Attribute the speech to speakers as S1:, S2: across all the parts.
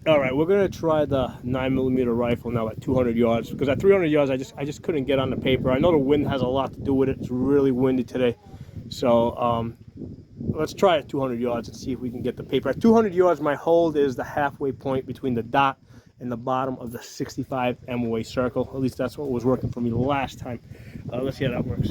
S1: All right, we're gonna try the 9mm rifle now at 200 yards because at 300 yards I just couldn't get on the paper. I know the wind has a lot to do with it. It's really windy today, so let's try at 200 yards and see if we can get the paper. At 200 yards, my hold is the halfway point between the dot and the bottom of the 65 MOA circle. At least that's what was working for me last time. Let's see how that works.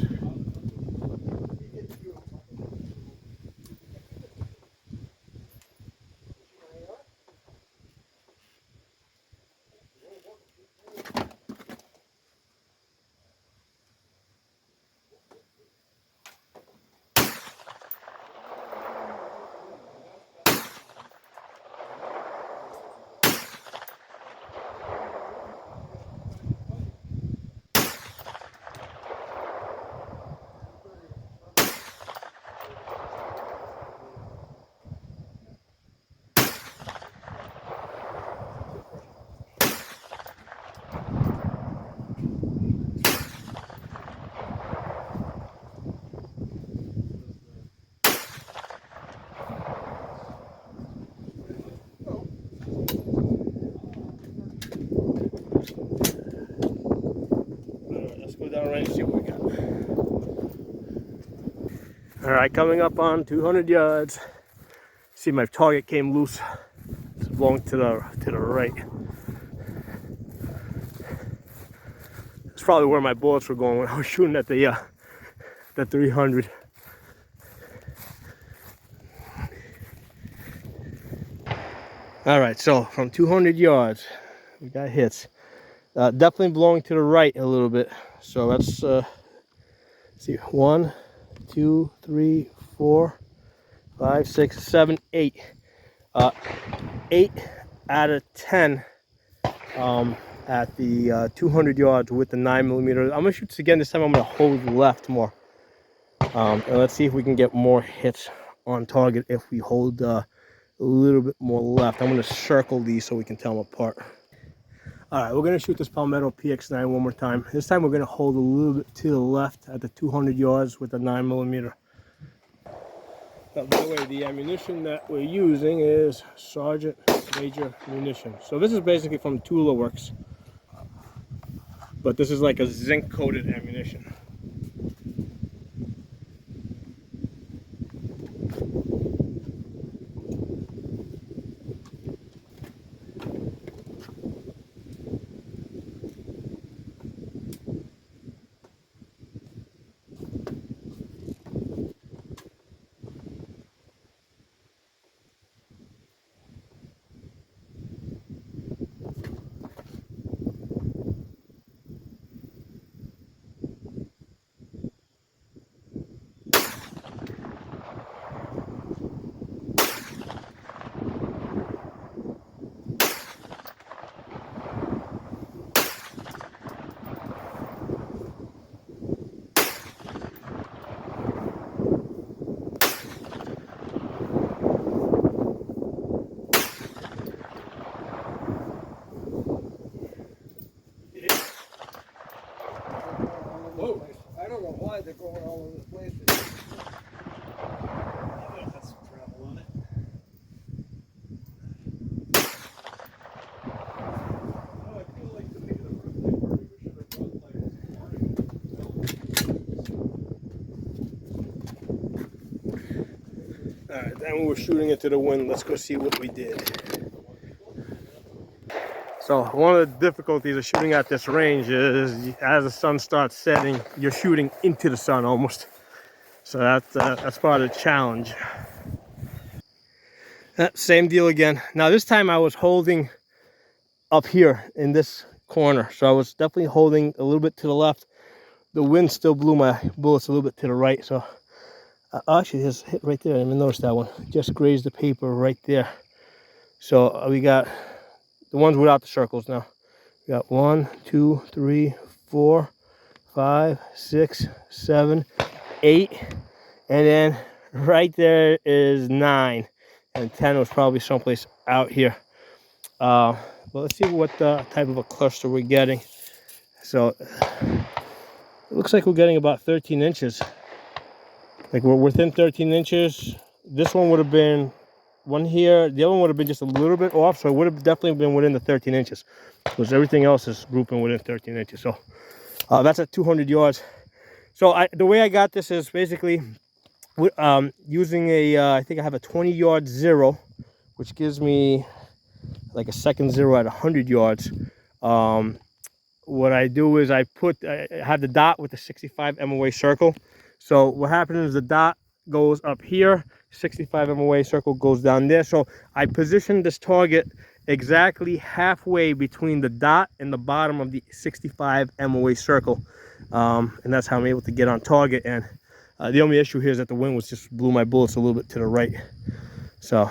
S1: Let's go down right and see what we got. All right, coming up on 200 yards. See, my target came loose. It's blowing to the right. It's probably where my bullets were going when I was shooting at the 300. All right, so from 200 yards, we got hits. Definitely blowing to the right a little bit. So let's see. 1, 2, 3, 4, 5, 6, 7, 8. 8 out of 10 at the 200 yards with the 9mm. I'm gonna shoot this again. This time I'm gonna hold left more. And let's see if we can get more hits on target if we hold a little bit more left. I'm gonna circle these so we can tell them apart. All right, we're gonna shoot this Palmetto PX-9 one more time. This time we're gonna hold a little bit to the left at the 200 yards with the 9mm. By the way, the ammunition that we're using is Sergeant Major munition. So this is basically from Tula Works, but this is like a zinc-coated ammunition.
S2: Whoa, I don't know why they're going all over the place. That's some travel on it. Oh, I feel like the big of the birthday party we should have done like this morning.
S1: All right, then we were shooting into the wind. Let's go see what we did. So one of the difficulties of shooting at this range is as the sun starts setting, you're shooting into the sun almost. So that's part of the challenge. Same deal again. Now this time I was holding up here in this corner. So I was definitely holding a little bit to the left. The wind still blew my bullets a little bit to the right. So actually just hit right there. I didn't even notice that one. Just grazed the paper right there. So we got the ones without the circles now. We got 1, 2, 3, 4, 5, 6, 7, 8. And then right there is 9. And 10 was probably someplace out here. But let's see what type of a cluster we're getting. So it looks like we're getting about 13 inches. Like we're within 13 inches. This one would have been one here, the other one would have been just a little bit off, so it would have definitely been within the 13 inches, because everything else is grouping within 13 inches. So that's at 200 yards. So the way I got this is basically using I think I have a 20-yard zero, which gives me like a second zero at 100 yards. What I do is I have the dot with the 65 MOA circle. So what happens is the dot goes up here, 65 MOA circle goes down there. So I positioned this target exactly halfway between the dot and the bottom of the 65 MOA circle. And that's how I'm able to get on target. And the only issue here is that the wind just blew my bullets a little bit to the right. So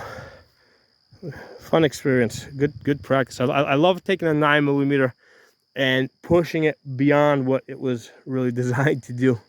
S1: fun experience, good practice. I love taking a 9mm and pushing it beyond what it was really designed to do.